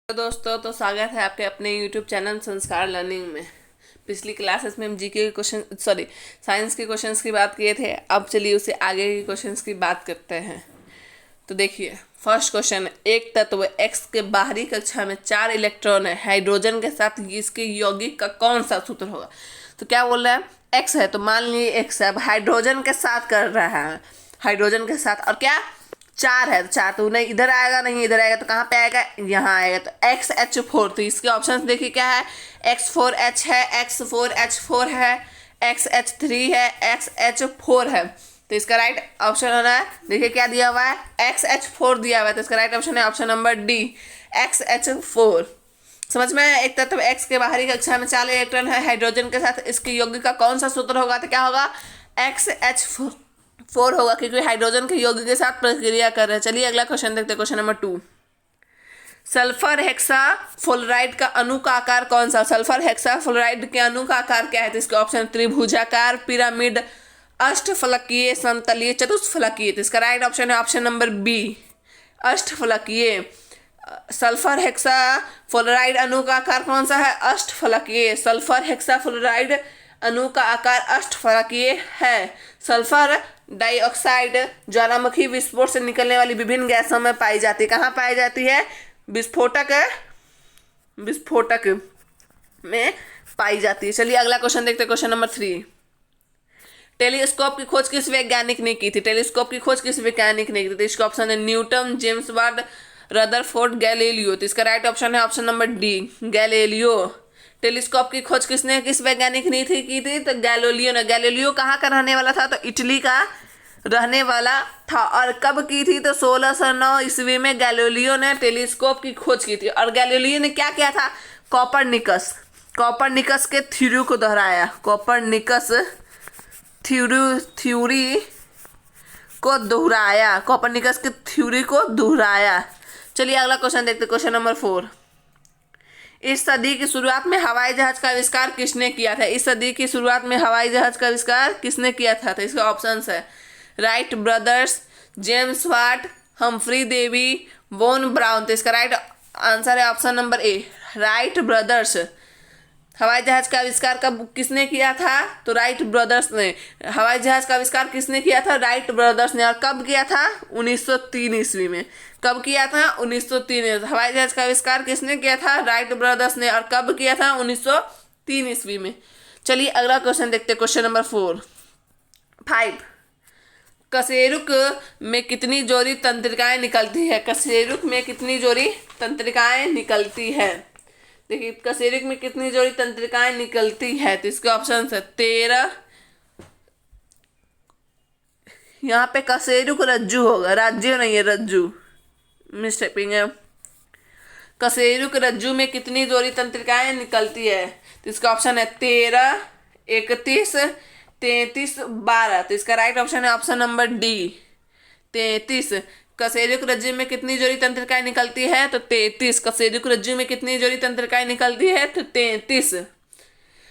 तो दोस्तों, तो स्वागत है आपके अपने YouTube चैनल संस्कार लर्निंग में। पिछली क्लासेस में हम जीके के क्वेश्चन साइंस के क्वेश्चंस की बात किए थे। अब चलिए उससे आगे के क्वेश्चंस की बात करते हैं। तो देखिए, फर्स्ट क्वेश्चन, एक तत्व एक्स के बाहरी कक्षा में 4 इलेक्ट्रॉन है हाइड्रोजन के साथ, इसके यौगिक का कौन सा सूत्र होगा। तो क्या बोल रहा है, एक्स है तो मान लीजिए एक्स है, अब हाइड्रोजन के साथ कर रहा है, हाइड्रोजन के साथ, और क्या 4 है तो 4 तो नहीं इधर आएगा, नहीं इधर आएगा तो कहाँ पे आएगा, यहाँ आएगा, तो XH4। तो इसके ऑप्शन देखिए क्या है, X4H है, X4H4 है, XH3 है, XH4 है। तो इसका राइट ऑप्शन होना है, देखिए क्या दिया हुआ है, XH4 दिया हुआ है, तो इसका राइट ऑप्शन है ऑप्शन नंबर डी, XH4। समझ में आया। एक तत्व एक्स के बाहरी कक्षा में 4 इलेक्ट्रॉन है हाइड्रोजन के साथ, इसके यौगिक का कौन सा सूत्र होगा, तो क्या होगा, XH4 होगा, क्योंकि हाइड्रोजन के यौगिक के साथ प्रक्रिया कर रहे हैं। चलिए अगला क्वेश्चन देखते हैं, question number 2। Sulphur hexa fluoride का अणु का आकार कौन सा, सल्फर हेक्सा फ्लोराइड के अणु का आकार क्या है, तो इसके ऑप्शन त्रिभुजाकार, पिरामिड, अष्टफलकीय, समतलीय, चतुष्फलकीय। तो इसका राइट ऑप्शन है ऑप्शन नंबर बी, अष्टफलकीय। सल्फर हेक्सा फ्लोराइड अणु का आकार कौन सा है, अष्टफलकीय। सल्फर हेक्सा फ्लोराइड अणु का आकार अष्टफलकीय है। सल्फर डाइऑक्साइड ज्वालामुखी विस्फोट से निकलने वाली विभिन्न गैसों में पाई जाती है। कहाँ पाई जाती है, विस्फोटक में पाई जाती है। चलिए अगला क्वेश्चन देखते हैं, क्वेश्चन नंबर 3। टेलीस्कोप की खोज किस वैज्ञानिक ने की थी, टेलीस्कोप की खोज किस वैज्ञानिक ने की थी, तो इसका ऑप्शन है Newton, James Watt, Rutherford, Galileo. तो इसका राइट ऑप्शन है option number D, Galileo. Telescope की खोज किसने, किस वैज्ञानिक ने की थी, तो गैलीलियो ने। गैलीलियो कहाँ का रहने वाला था, तो इटली का रहने वाला था। और कब की थी, तो 1609 ईस्वी में गैलीलियो ने टेलीस्कोप की खोज की थी। और गैलीलियो ने क्या किया था, कॉपरनिकस के थ्योरी को दोहराया, कॉपरनिकस थ्योरी को दोहराया, कॉपरनिकस के थ्योरी को दोहराया। चलिए अगला क्वेश्चन देखते, क्वेश्चन नंबर 4। इस सदी की शुरुआत में हवाई जहाज का आविष्कार किसने किया था, इस सदी की शुरुआत में हवाई जहाज का आविष्कार किसने किया था, तो इसके ऑप्शंस है Wright brothers, James Watt, Humphry Davy, von Braun. तो इसका राइट आंसर है option number A, Wright brothers. हवाई जहाज का आविष्कार कब किसने किया था, तो राइट ब्रदर्स ने। हवाई जहाज का आविष्कार किसने किया था, राइट ब्रदर्स ने। और कब किया था, 1903 ईस्वी में। कब किया था, 1903। हवाई जहाज का आविष्कार किसने किया था, राइट ब्रदर्स ने। और कब किया था, 1903 ईस्वी में। चलिए अगला क्वेश्चन देखते हैं, क्वेश्चन नंबर 5। कशेरुक में कितनी जोड़ी तंत्रिकाएं निकलती है, कशेरुक में कितनी जोड़ी तंत्रिकाएं निकलती है। देखिए कशेरुक में कितनी जोड़ी तंत्रिकाएं निकलती है, तो इसके ऑप्शन है 13। यहाँ पे कशेरुक रज्जु होगा, राज्य नहीं है, रज्जु, मिस्टेपिंग है। कशेरुक रज्जु में कितनी जोड़ी तंत्रिकाएं निकलती है, तो इसका ऑप्शन है 13, 31, 33, 12। तो इसका राइट ऑप्शन है ऑप्शन नंबर डी, 33। कशेरुक रज्जु में कितनी जोड़ी तंत्रिकाएं निकलती है, तो 33। कशेरुक रज्जु में कितनी जोड़ी तंत्रिकाएं निकलती है, तो 33।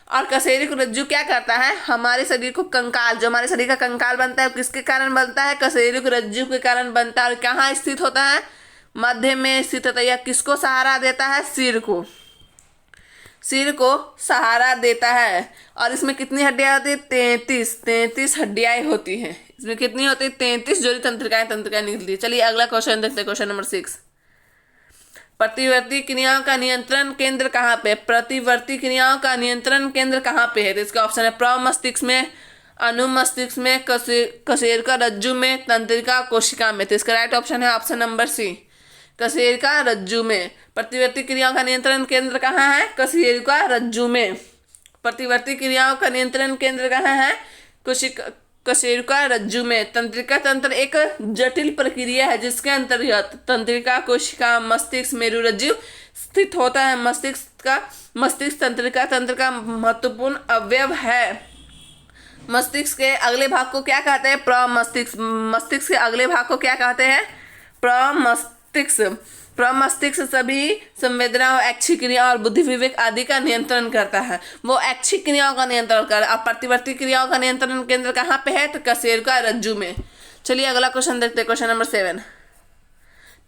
और कशेरुक रज्जु क्या करता है, हमारे शरीर को कंकाल, जो हमारे शरीर का कंकाल बनता है किसके कारण बनता है, कशेरुक रज्जु के कारण बनता है। और कहाँ स्थित होता है, मध्य में स्थित होता है। यह किसको सहारा देता है, सिर को सहारा देता है। और इसमें कितनी हड्डियां होती है, 33 हड्डियां होती हैं। इसमें कितनी होती है, 33 जोड़ी तंत्रिकाएं निकलती है। चलिए अगला क्वेश्चन देखते हैं, क्वेश्चन नंबर 6। प्रतिवर्ती क्रियाओं का नियंत्रण केंद्र कहाँ पे, प्रतिवर्ती क्रियाओं का नियंत्रण केंद्र कहाँ पे है, तो इसका ऑप्शन है प्रमस्तिष्क में, अनुमस्तिष्क में, कशेरुका रज्जु में, तंत्रिका कोशिका में। तो इसका राइट ऑप्शन है ऑप्शन नंबर सी, कशेरुका रज्जु में। प्रतिवर्ती क्रियाओं का नियंत्रण केंद्र कहाँ है, कशेरुका रज्जु में। प्रतिवर्ती क्रियाओं का नियंत्रण केंद्र कहाँ है, कशेरुका रज्जु में। तंत्रिका तंत्र एक जटिल प्रक्रिया है जिसके अंतर्गत तंत्रिका कोशिका, मस्तिष्क, मेरुरज्जु स्थित होता है। मस्तिष्क तंत्रिका तंत्र का महत्वपूर्ण अवयव है। मस्तिष्क के अगले भाग को क्या कहते हैं, प्रमस्तिष्क। मस्तिष्क के अगले भाग को क्या कहते हैं, प्रमस्तिष्क सभी संवेदनाओं, ऐच्छिक क्रिया और बुद्धि विवेक आदि का नियंत्रण करता है। वो ऐच्छिक क्रियाओं का नियंत्रण कर। अब प्रतिवर्ती क्रियाओं का नियंत्रण केंद्र कहाँ पे है, तो कशेरुका रज्जु में। चलिए अगला क्वेश्चन देखते हैं, क्वेश्चन नंबर 7।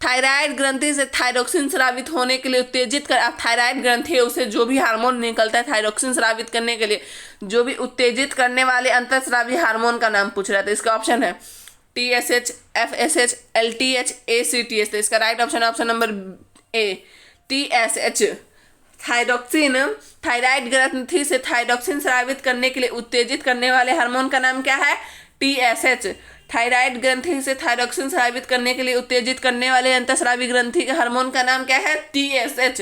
थायराइड ग्रंथि से थायरोक्सिन स्रावित होने के लिए उत्तेजित कर, अब थायराइड ग्रंथि है उसे जो भी हार्मोन निकलता है थायरोक्सिन स्रावित करने के लिए जो भी उत्तेजित करने वाले अंतःस्रावी हार्मोन का नाम पूछ रहा था। इसका ऑप्शन है TSH, FSH, LTH, ACTH। तो इसका राइट ऑप्शन है ऑप्शन नंबर ए TSH। थायरोक्सिन, थायराइड ग्रंथि से थायरोक्सिन स्रावित करने के लिए उत्तेजित करने वाले हार्मोन का नाम क्या है? TSH। थायराइड ग्रंथि से थायरोक्सिन स्रावित करने के लिए उत्तेजित करने वाले अंतःस्रावी ग्रंथि के हार्मोन का नाम क्या है? TSH।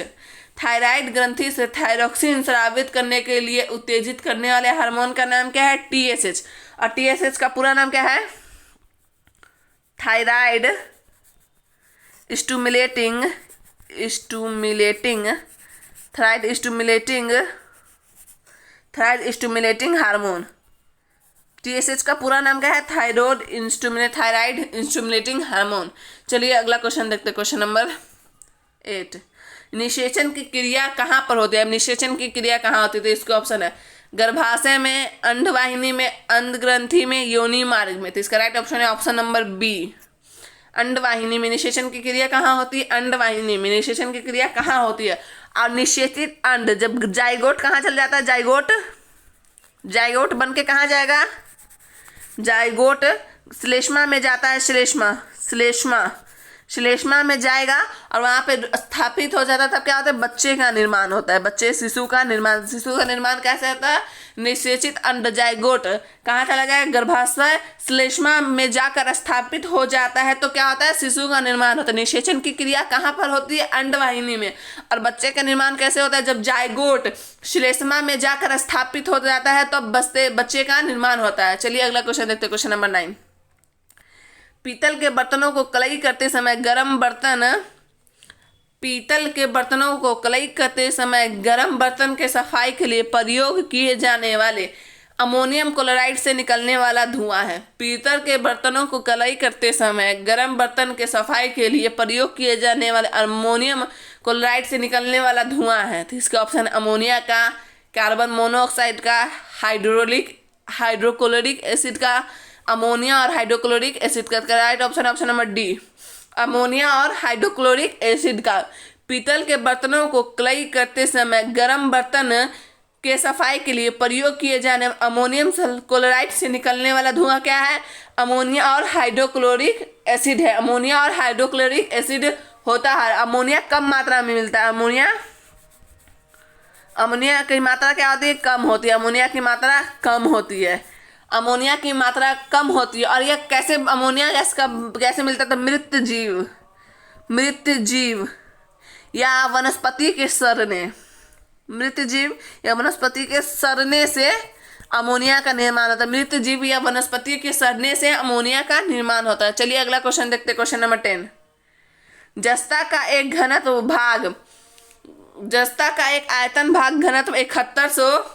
थायराइड ग्रंथि से थायरोक्सिन स्रावित करने के लिए उत्तेजित करने वाले हार्मोन का नाम क्या है? TSH। और TSH का पूरा नाम क्या है? Thyroid stimulating thyroid stimulating hormone. TSH का पूरा नाम क्या है? Thyroid stimulating hormone. चलिए अगला क्वेश्चन देखते हैं, क्वेश्चन नंबर 8। निषेचन की क्रिया कहाँ पर होती है? अब निषेचन की क्रिया कहाँ होती है? तो इसका ऑप्शन है गर्भाशय में, अंडवाहिनी में, अंडग्रंथि में, योनि मार्ग में। तो इसका राइट ऑप्शन है ऑप्शन नंबर बी अंडवाहिनी में निषेचन की क्रिया कहाँ होती है? अंडवाहिनी में निषेचन की क्रिया कहाँ होती है? और निषेचित अंड जब जाइगोट कहाँ चल जाता है? जाइगोट बन के कहाँ जाएगा? जाइगोट श्लेष्मा में जाता है। श्लेष्मा में जाएगा और वहाँ पे स्थापित हो जाता है। तब क्या होता है? बच्चे का निर्माण होता है। शिशु का निर्माण कैसे होता है? निषेचित अंड जाइगोट कहाँ चला जाएगा? गर्भाशय श्लेष्मा में जाकर स्थापित हो जाता है। तो क्या होता है? शिशु का निर्माण होता है। निषेचन की क्रिया कहाँ पर होती है? अंडवाहिनी में। और बच्चे का निर्माण कैसे होता है? जब जाइगोट श्लेष्मा में जाकर स्थापित हो जाता है तो बच्चे का निर्माण होता है। चलिए अगला क्वेश्चन देखते हैं, क्वेश्चन नंबर 9। पीतल के बर्तनों को कलई करते समय गरम बर्तन के सफाई के लिए प्रयोग किए जाने वाले अमोनियम क्लोराइड से निकलने वाला धुआं है। पीतल के बर्तनों को कलई करते समय गर्म बर्तन के सफाई के लिए प्रयोग किए जाने वाले अमोनियम क्लोराइड से निकलने वाला धुआं है। तो इसका ऑप्शन अमोनिया का, कार्बन मोनोऑक्साइड का, हाइड्रोक्लोरिक एसिड का, अमोनिया और हाइड्रोक्लोरिक एसिड का। Right option option number D ammonia और हाइड्रोक्लोरिक एसिड का। पीतल के बर्तनों को कलई करते समय गर्म बर्तन के सफाई के लिए प्रयोग किए जाने अमोनियम क्लोराइड से निकलने वाला धुआं क्या है? अमोनिया और हाइड्रोक्लोरिक एसिड है। अमोनिया और हाइड्रोक्लोरिक एसिड होता है। अमोनिया कम मात्रा में मिलता है। अमोनिया की मात्रा क्या होती है? कम होती है। अमोनिया की मात्रा कम होती है। अमोनिया की मात्रा कम होती है। और यह कैसे अमोनिया गैस का कैसे मिलता था? मृत जीव या वनस्पति के सड़ने से अमोनिया का निर्माण होता है। मृत जीव या वनस्पति के सड़ने से अमोनिया का निर्माण होता है। चलिए अगला क्वेश्चन देखते हैं, क्वेश्चन नंबर 10। जस्ता का एक आयतन भाग घनत्व 7100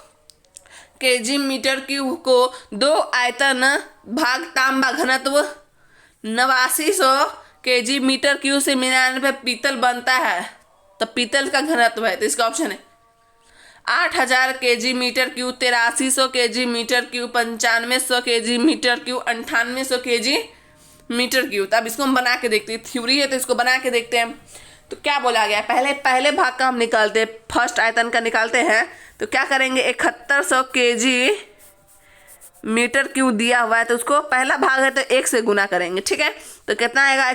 kg मीटर क्यूब को 2 आयतन भाग तांबा घनत्व 8900 kg मीटर क्यूब से मिलाने पर पीतल बनता है। तो पीतल का घनत्व है। तो इसका ऑप्शन है 8000 kg metre cube, 8300 kg metre cube, 9500 kg metre cube, 9800 kg metre cube. तो अब इसको हम बना के देखते हैं। थ्योरी है तो इसको बना के देखते हैं। तो क्या बोला गया? पहले भाग का हम निकालते हैं, फर्स्ट आयतन का निकालते हैं। तो क्या करेंगे? 7100 kg मीटर क्यूब दिया हुआ है तो उसको पहला भाग है तो 1 से गुना करेंगे। ठीक है, तो कितना आएगा?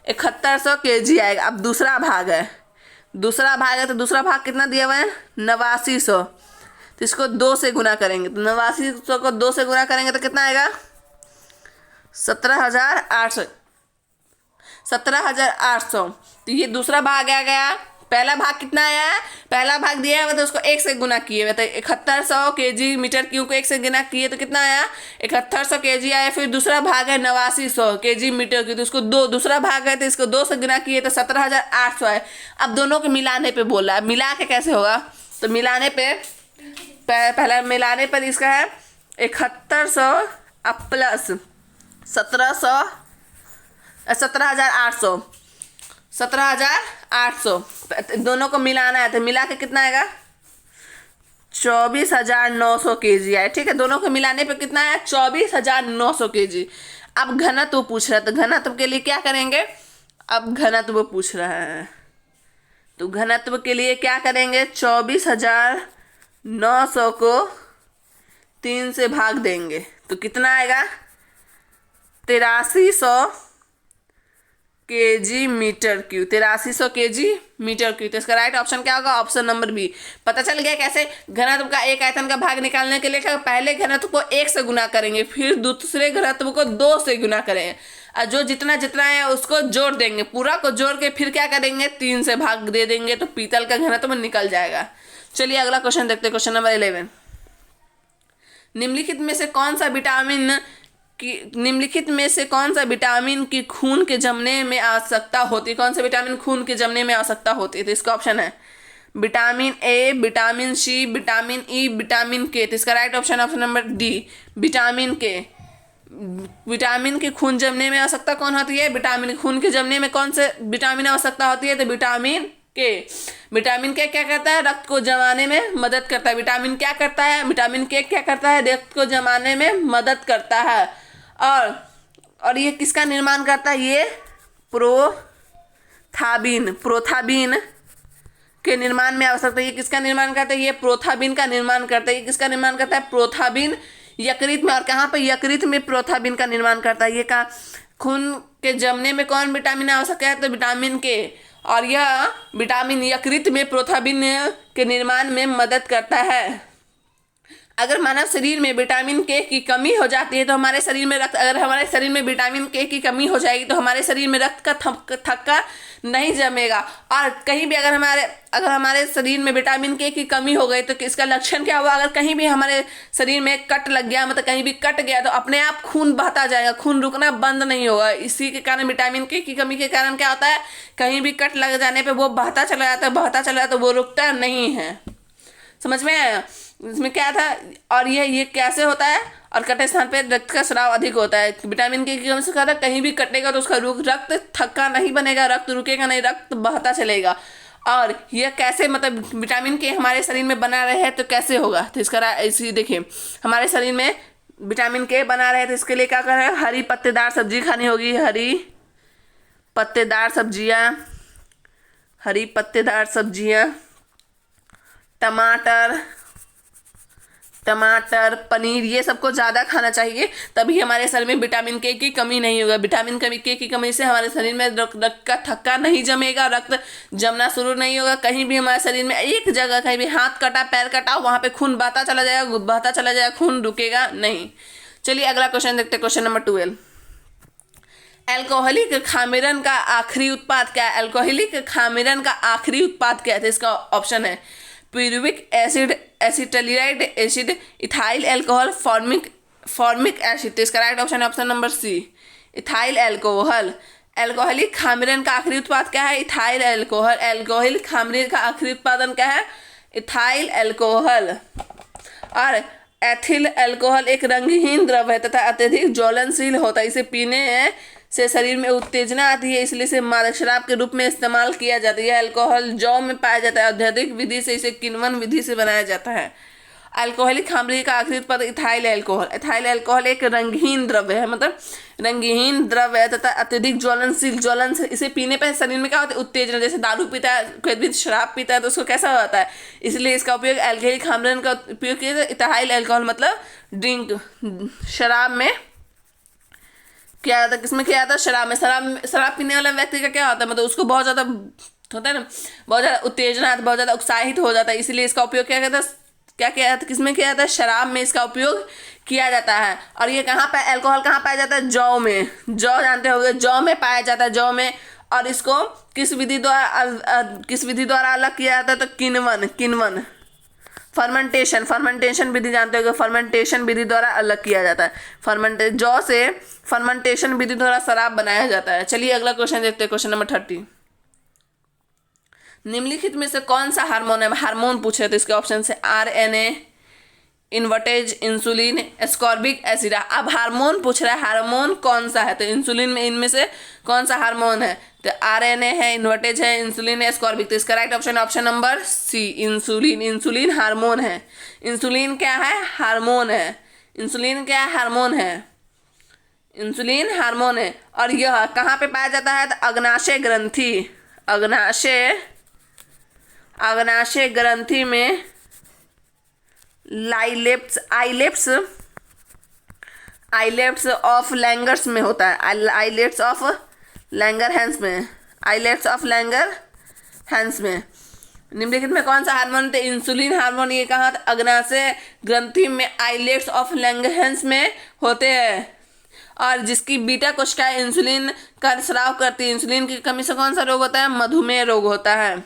7100 kg आएगा। अब दूसरा भाग है तो दूसरा भाग कितना दिया हुआ है? 8900। तो इसको 2 से गुना करेंगे। तो 8900 को 2 से गुना करेंगे तो कितना आएगा? 17800। तो ये दूसरा भाग आ गया। पहला भाग कितना आया है? पहला भाग दिया हुआ तो उसको 1 से गुना किए हुए। तो 7100 kg मीटर क्यूब को 1 से गुना किए तो कितना आया? 7100 kg आया। फिर दूसरा भाग है 8900 kg मीटर क्यूब, तो उसको दूसरा भाग है तो इसको 2 से गुना किए तो 17800 है। अब दोनों के मिलाने पे बोला है। मिला के कैसे होगा? तो मिलाने पे पहला मिलाने पर इसका है 7100 प्लस 17800 दोनों को मिलाना है। तो मिला के कितना आएगा? 24900 kg है। ठीक है, दोनों को मिलाने पे कितना है? 24900 kg। अब घनत्व पूछ रहा है, तो घनत्व के लिए क्या करेंगे, अब घनत्व पूछ रहा है तो घनत्व के लिए क्या करेंगे, 24,900 को 3 से भाग देंगे तो कितना आएगा, 8300 kg metre cube, 8300 kg metre cube. तो इसका राइट ऑप्शन क्या होगा, ऑप्शन नंबर बी। पता चल गया कैसे घनत्व का एक आयतन का भाग निकालने के लिए पहले घनत्व को 1 से गुना करेंगे, फिर दूसरे घनत्व को 2 से गुना करेंगे, और जो जितना जितना है उसको जोड़ देंगे, पूरा को जोड़ के फिर क्या करेंगे, 3 से भाग दे देंगे तो पीतल का घनत्व निकल जाएगा। चलिए अगला क्वेश्चन देखते हैं, क्वेश्चन नंबर 11। निम्नलिखित में से कौन सा विटामिन की खून के जमने में आवश्यकता होती है, कौन सा विटामिन खून के जमने में आवश्यकता होती है, तो इसका ऑप्शन है vitamin A, vitamin C, vitamin E, vitamin K. तो इसका right option number D, vitamin K. Vitamin की खून जमने में आवश्यकता कौन होती है, विटामिन खून के जमने में कौन से विटामिन आवश्यकता होती है, तो विटामिन के। विटामिन के क्या करता है, रक्त को जमाने में मदद करता है। विटामिन क्या करता है, विटामिन के क्या करता है, रक्त को जमाने में मदद करता है। और ये किसका निर्माण करता है, ये प्रोथाबिन के निर्माण में आवश्यकता है। ये किसका निर्माण करता है, ये प्रोथाबिन का निर्माण करता है। ये किसका निर्माण करता है, प्रोथाबिन, यकृत में। और कहाँ पर, यकृत में प्रोथाबिन का निर्माण करता है। ये का खून के जमने में कौन विटामिन आवश्यक है, तो विटामिन के। और यह विटामिन यकृत में प्रोथाबिन के निर्माण में मदद करता है। अगर मानव शरीर में विटामिन के की कमी हो जाती है तो हमारे शरीर में अगर हमारे शरीर में विटामिन के की कमी हो जाएगी तो हमारे शरीर में रक्त का थक्का नहीं जमेगा। और कहीं भी अगर हमारे शरीर में विटामिन के की कमी हो गई तो इसका लक्षण क्या हुआ, अगर कहीं भी हमारे शरीर में कट लग गया, मतलब कहीं भी कट गया, तो अपने आप खून बहता जाएगा, खून रुकना बंद नहीं होगा। इसी के कारण विटामिन के की कमी के कारण क्या होता है, कहीं भी कट लग जाने पर वो बहता चला जाता है, तो वो रुकता नहीं है। समझ में आया इसमें क्या था। और ये कैसे होता है, और कटे स्थान पे रक्त का स्राव अधिक होता है। विटामिन के की कमी से क्या था, कहीं भी कटेगा तो उसका रक्त थक्का नहीं बनेगा, रक्त रुकेगा नहीं, रक्त बहता चलेगा। और यह कैसे, मतलब विटामिन के हमारे शरीर में बना रहे तो कैसे होगा, तो इसका इसी देखिए, हमारे शरीर में विटामिन के बना रहे तो इसके लिए क्या कर रहे हैं, हरी पत्तेदार सब्जी खानी होगी, हरी पत्तेदार सब्जियाँ, टमाटर, पनीर, ये सबको ज़्यादा खाना चाहिए, तभी हमारे शरीर में विटामिन के की कमी नहीं होगा। विटामिन के की कमी से हमारे शरीर में रक्त का थक्का नहीं जमेगा, रक्त जमना शुरू नहीं होगा। कहीं भी हमारे शरीर में एक जगह कहीं भी हाथ कटा, पैर कटा, वहाँ पे खून बहता चला जाएगा, खून रुकेगा नहीं। चलिए अगला क्वेश्चन देखते हैं, क्वेश्चन नंबर 12। एल्कोहलिक खामिरन का आखिरी उत्पाद क्या है, एल्कोहलिक खामिरन का आखिरी उत्पाद क्या है, तो इसका ऑप्शन है puric acid, acetylic acid, ethyl alcohol, formic acid. तो इसका राइट ऑप्शन है option number C, ethyl alcohol. Alcoholic खामिरन का आखिरी उत्पाद क्या है, इथाइल एल्कोहल। एल्कोहलिक खामिरन का आखिरी उत्पादन क्या है, इथाइल एल्कोहल। और एथिल एल्कोहल एक रंगहीन द्रव है तथा अत्यधिक ज्वलनशील होता है। इसे पीने से शरीर में उत्तेजना आती है, इसलिए इसे मादक शराब के रूप में इस्तेमाल किया जाता है। यह अल्कोहल जौ में पाया जाता है, अत्यधिक विधि से इसे किण्वन विधि से बनाया जाता है। अल्कोहलिक खामिरी का आखिरी उत्पाद इथाइल एल्कोहल। इथाइल एल्कोहल एक रंगहीन द्रव्य है, मतलब रंगहीन द्रव्य है तथा अत्यधिक ज्वलन से इसे पीने पर शरीर में क्या होता है, उत्तेजना। जैसे दारू पीता है, कोई भी शराब पीता है तो उसको कैसा होता है, इसलिए इसका उपयोग एल्कोहलिक खामिरन का उपयोग किया जाता है। इथाइल एल्कोहल मतलब ड्रिंक, शराब में क्या जाता है, किसमें क्या जाता है, शराब पीने वाला व्यक्ति का क्या होता है, मतलब उसको बहुत ज़्यादा होता है ना, बहुत ज़्यादा उत्तेजना, बहुत ज़्यादा उत्साहित हो जाता है, इसलिए इसका उपयोग क्या कहता है, क्या किया जाता है, किसमें किया जाता है, शराब में इसका उपयोग किया जाता है। और ये कहाँ पर एल्कोहल कहाँ पाया जाता है, जौ में। जौ जानते होंगे, जौ में पाया जाता है, जौ में। और इसको किस विधि द्वारा अलग किया जाता है, तो किण्वन फर्मेंटेशन विधि जानते हो, फर्मेंटेशन विधि द्वारा अलग किया जाता है। जौ से फर्मेंटेशन विधि द्वारा शराब बनाया जाता है। चलिए अगला क्वेश्चन देखते हैं, क्वेश्चन नंबर 30। निम्नलिखित में से कौन सा हार्मोन है, हार्मोन पूछे तो इसके ऑप्शन से RNA, invertase, insulin, ascorbic acid. अब हार्मोन पूछ रहा है, हार्मोन कौन सा है, तो इंसुलिन में इनमें से कौन सा हार्मोन है, तो RNA है, इन्वर्टेज है, इंसुलिन है, एस्कॉर्बिक। तो इसका right option number C, insulin. Insulin hormone है। इंसुलिन क्या है, हार्मोन है। इंसुलिन क्या हार्मोन है, इंसुलिन हार्मोन है। और यह कहाँ पे पाया जाता है? तो अग्नाशय ग्रंथि, अग्नाशय ग्रंथि में आइलेट्स ऑफ लैंगर्स में होता है, आइलेट्स ऑफ लैंगरहैंस में। निम्नलिखित में कौन सा हार्मोन थे? Insulin hormone. ये कहाँ? अग्नाशय ग्रंथि में आइलेट्स ऑफ लैंगरहैंस में होते हैं। और जिसकी बीटा कोशिकाएं इंसुलिन का स्राव करती है, इंसुलिन की कमी से कौन सा रोग होता है? मधुमेह रोग होता है।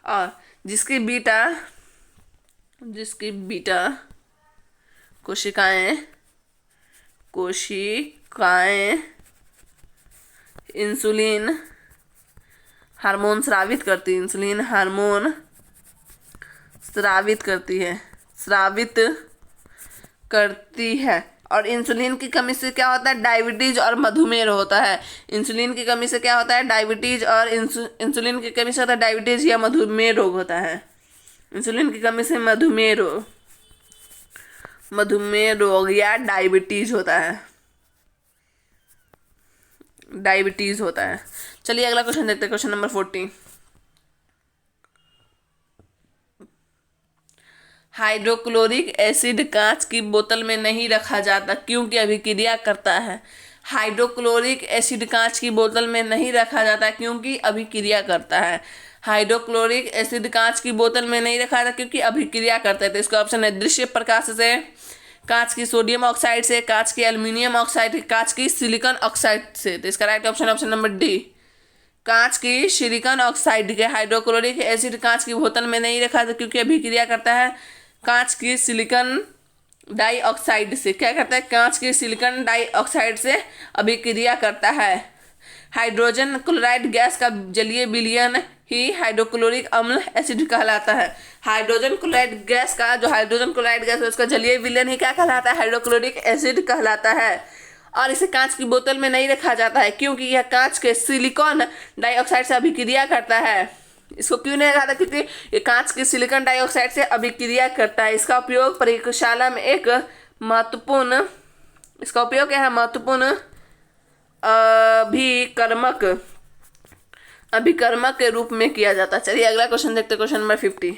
और जिसकी बीटा कोशिकाएं इंसुलिन हार्मोन स्रावित करती है। और इंसुलिन की कमी से क्या होता है? डायबिटीज और मधुमेह होता है। इंसुलिन की कमी से क्या होता है? डायबिटीज, और इंसुलिन की कमी से होता है डायबिटीज या मधुमेह रोग होता है। इंसुलिन की कमी से मधुमेह रोग या डायबिटीज होता है। चलिए अगला क्वेश्चन देखते हैं, क्वेश्चन नंबर 40। हाइड्रोक्लोरिक एसिड कांच की बोतल में नहीं रखा जाता क्योंकि अभिक्रिया करता है। हाइड्रोक्लोरिक एसिड कांच की बोतल में नहीं रखा जाता क्योंकि अभिक्रिया करता है। हाइड्रोक्लोरिक एसिड कांच की बोतल में नहीं रखा जाता क्योंकि अभिक्रिया करता है। तो इसका ऑप्शन है दृश्य प्रकाश से, कांच की सोडियम ऑक्साइड से, कांच की एल्यूमिनियम ऑक्साइड, कांच की सिलिकॉन ऑक्साइड से। तो इसका राइट ऑप्शन नंबर डी, कांच की सिलिकॉन ऑक्साइड के हाइड्रोक्लोरिक एसिड कांच की बोतल में नहीं रखा था क्योंकि अभिक्रिया करता है कांच की सिलिकॉन डाइऑक्साइड से। क्या करता है? कांच की सिलिकॉन डाइऑक्साइड से अभिक्रिया करता है। हाइड्रोजन क्लोराइड गैस का जलीय विलयन ही हाइड्रोक्लोरिक अम्ल एसिड कहलाता है। हाइड्रोजन क्लोराइड गैस है उसका जलीय विलयन ही क्या कहलाता है? हाइड्रोक्लोरिक एसिड कहलाता है। और इसे कांच की बोतल में नहीं रखा जाता है क्योंकि यह कांच के सिलिकॉन डाइऑक्साइड से अभिक्रिया करता है। इसको क्यों नहीं रखा था? क्योंकि ये कांच के सिलिकॉन डाइऑक्साइड से अभिक्रिया करता है। इसका उपयोग प्रयोगशाला में महत्वपूर्ण अभिकर्मक के रूप में किया जाता है। चलिए अगला क्वेश्चन देखते हैं, क्वेश्चन नंबर 50।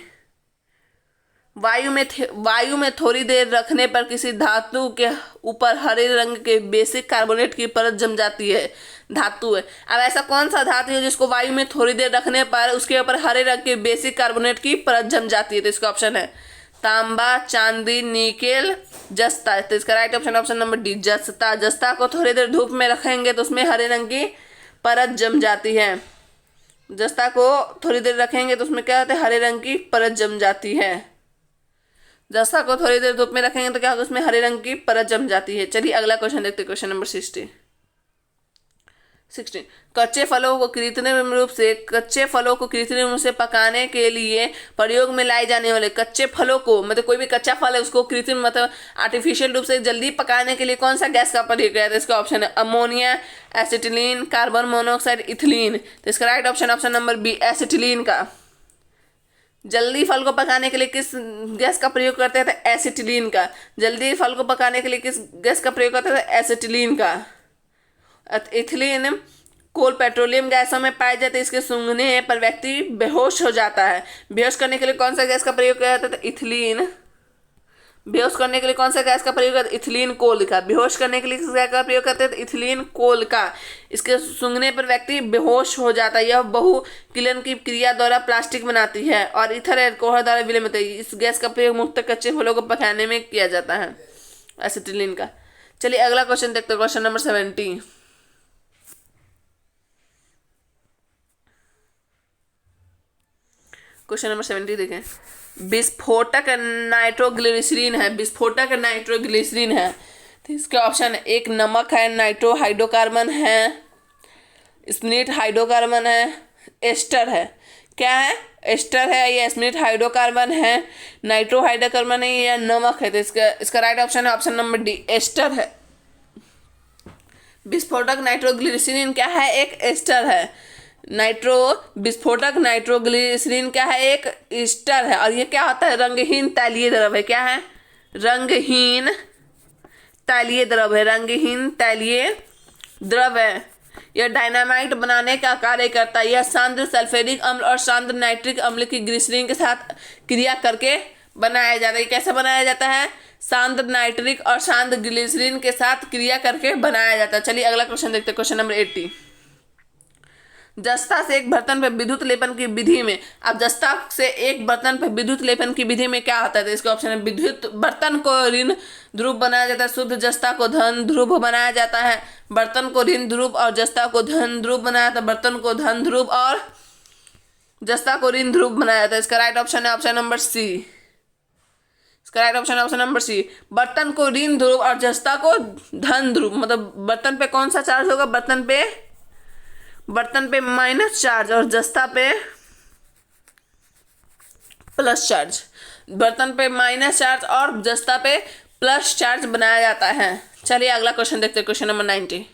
वायु में थोड़ी देर रखने पर किसी धातु के ऊपर हरे रंग के बेसिक कार्बोनेट की परत जम जाती है। धातु है। अब ऐसा कौन सा धातु है जिसको वायु में थोड़ी देर रखने पर उसके ऊपर हरे रंग के बेसिक कार्बोनेट की परत जम जाती है? तो इसका ऑप्शन है तांबा, चांदी, निकेल, जस्ता। तो इसका राइट ऑप्शन नंबर डी, जस्ता। जस्ता को थोड़ी देर धूप में रखेंगे तो उसमें हरे रंग की परत जम जाती है। जस्ता को थोड़ी देर रखेंगे तो उसमें क्या होता है? हरे रंग की परत जम जाती है। जस्ता को थोड़ी देर धूप में रखेंगे तो क्या होगा? उसमें हरे रंग की परत जम जाती है। चलिए अगला क्वेश्चन देखते हैं, क्वेश्चन नंबर 16। कच्चे फलों को कृत्रिम रूप से पकाने के लिए प्रयोग में लाई जाने वाले कच्चे फलों को, मतलब कोई भी कच्चा फल है उसको कृत्रिम मतलब आर्टिफिशियल रूप से जल्दी पकाने के लिए कौन सा गैस का प्रयोग किया जाता है? इसका ऑप्शन है ammonia, acetylene, carbon monoxide, ethylene. तो इसका right option number B, acetylene का। जल्दी फल को पकाने के लिए किस गैस का प्रयोग करते हैं? एसिटिलीन का। जल्दी फल को पकाने के लिए किस गैस का प्रयोग करते हैं? एसिटिलीन का। इथिलीन कोल पेट्रोलियम गैसों में पाए जाते हैं। इसके सूंघने पर व्यक्ति बेहोश हो जाता है। बेहोश करने के लिए कौन सा गैस का प्रयोग किया जाता है? इथिलीन। बेहोश करने के लिए कौन सा गैस का प्रयोग करते हैं? इथिलीन कोल का। बेहोश करने के लिए किस गैस का प्रयोग करते हैं? इथिलीन कोल का। इसके सूंघने पर व्यक्ति बेहोश हो जाता है। यह बहुकिलन की क्रिया द्वारा प्लास्टिक बनाती है और ईथर अल्कोहल द्वारा विलय होता है। इस गैस का प्रयोग मुख्यतः कच्चे फलों को पकाने में किया जाता है, एसिटिलीन का। चलिए अगला क्वेश्चन देखते हैं, क्वेश्चन नंबर 70। क्वेश्चन नंबर 70 देखें। विस्फोटक नाइट्रोग्लिसरीन है। तो इसके ऑप्शन एक नमक है, नाइट्रो हाइड्रोकार्बन है, स्प्लिट हाइड्रोकार्बन है, एस्टर है। क्या है? एस्टर है या स्प्लिट हाइड्रोकार्बन है, नाइट्रो हाइड्रोकार्बन है या नमक है? तो इसका राइट ऑप्शन है ऑप्शन नंबर डी, एस्टर है। विस्फोटक नाइट्रोग्लिसरीन क्या है? एक एस्टर है। विस्फोटक नाइट्रोग्लिसरीन क्या है? एक एस्टर है। और ये क्या होता है? रंगहीन तैलीय द्रव है। क्या है? रंगहीन तैलीय द्रव है, रंगहीन तैलीय द्रव है। यह डायनामाइट बनाने का कार्य करता है। यह सांद्र सल्फ्यूरिक अम्ल और सांद्र नाइट्रिक अम्ल की ग्लिसरीन के साथ क्रिया करके बनाया जाता है। कैसे बनाया जाता है? सांद्र नाइट्रिक और सांद्र ग्लिसरीन के साथ क्रिया करके बनाया जाता है। चलिए अगला क्वेश्चन देखते हैं, क्वेश्चन नंबर 80। जस्ता से एक बर्तन पर विद्युत लेपन की विधि में, अब जस्ता से एक बर्तन पर विद्युत लेपन की विधि में क्या होता है? तो इसका ऑप्शन है विद्युत बर्तन को ऋण ध्रुव बनाया जाता है, शुद्ध जस्ता को धन ध्रुव बनाया जाता है, बर्तन को ऋण ध्रुव और जस्ता को धन ध्रुव बनाया जाता है, बर्तन को धन ध्रुव और जस्ता को ऋण ध्रुव बनाया जाता है। इसका राइट ऑप्शन है ऑप्शन नंबर सी। इसका राइट ऑप्शन है ऑप्शन नंबर सी। बर्तन को ऋण ध्रुव और जस्ता को धन ध्रुव, मतलब बर्तन पे कौन सा चार्ज होगा? बर्तन पे माइनस चार्ज और जस्ता पे प्लस चार्ज। बर्तन पे माइनस चार्ज और जस्ता पे प्लस चार्ज बनाया जाता है। चलिए अगला क्वेश्चन देखते हैं, क्वेश्चन नंबर 90।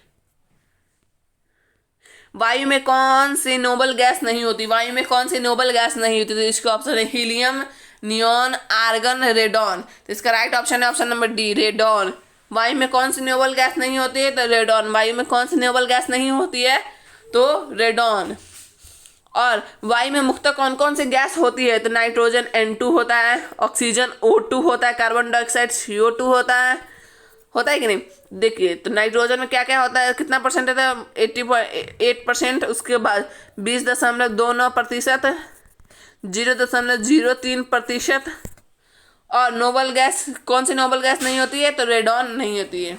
वायु में कौन सी नोबल गैस नहीं होती? वायु में कौन सी नोबल गैस नहीं होती? तो इसका ऑप्शन है हीलियम, नियॉन, आर्गन, रेडॉन। तो इसका राइट ऑप्शन है ऑप्शन नंबर डी, रेडॉन। वायु में कौन सी नोबल गैस नहीं होती है? तो रेडॉन। वायु में कौन सी नोबल गैस नहीं होती है? तो रेडॉन। और वायु में मुख्यतः कौन कौन सी गैस होती है? तो नाइट्रोजन N2 होता है, ऑक्सीजन O2 होता है, कार्बन डाइऑक्साइड CO2 होता है कि नहीं? देखिए तो नाइट्रोजन में क्या क्या होता है, कितना परसेंट होता है? 80.8%। उसके बाद 20.29%, 0.03%। और नोबल गैस, कौन सी नोबल गैस नहीं होती है? तो रेडॉन नहीं होती है।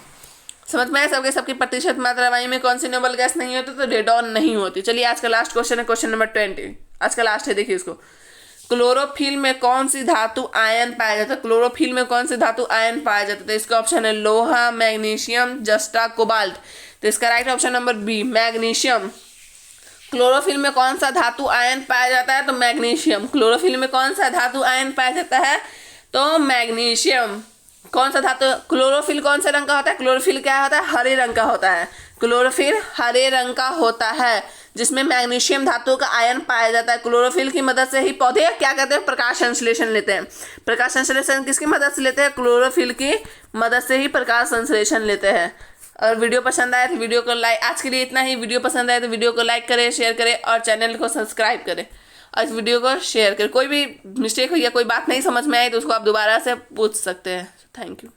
समझ में आया सबकी प्रतिशत मात्रा वायु में कौन सी नोबल गैस नहीं होती? तो रेडॉन नहीं होती। चलिए आज का लास्ट क्वेश्चन है, क्वेश्चन नंबर 20। आज का लास्ट है, देखिए इसको। क्लोरोफिल में कौन सी धातु आयन पाया जाता है? क्लोरोफिल में कौन सी धातु आयन पाया जाता है? तो इसका ऑप्शन है लोहा, मैग्नीशियम, जस्टा, कोबाल्ट। तो इसका right option number B, magnesium. Chlorophyll में कौन सा धातु आयन पाया जाता है? तो मैग्नीशियम। क्लोरोफिल में कौन सा धातु आयन पाया जाता है? तो मैग्नीशियम। कौन सा धातु? क्लोरोफिल कौन से रंग का होता है? क्लोरोफिल क्या होता है? हरे रंग का होता है। क्लोरोफिल हरे रंग का होता है, जिसमें मैग्नीशियम धातु का आयन पाया जाता है। क्लोरोफिल की मदद से ही पौधे क्या करते हैं? प्रकाश संश्लेषण लेते हैं। प्रकाश संश्लेषण किसकी मदद से लेते हैं? क्लोरोफिल की मदद से ही प्रकाश संश्लेषण लेते हैं। और वीडियो पसंद आए तो वीडियो को लाइक, आज के लिए इतना ही। वीडियो पसंद आए तो वीडियो को लाइक करें, शेयर करें और चैनल को सब्सक्राइब करें और इस वीडियो को शेयर करें। कोई भी मिस्टेक हो या कोई बात नहीं समझ में आई तो उसको आप दोबारा से पूछ सकते हैं। Thank you.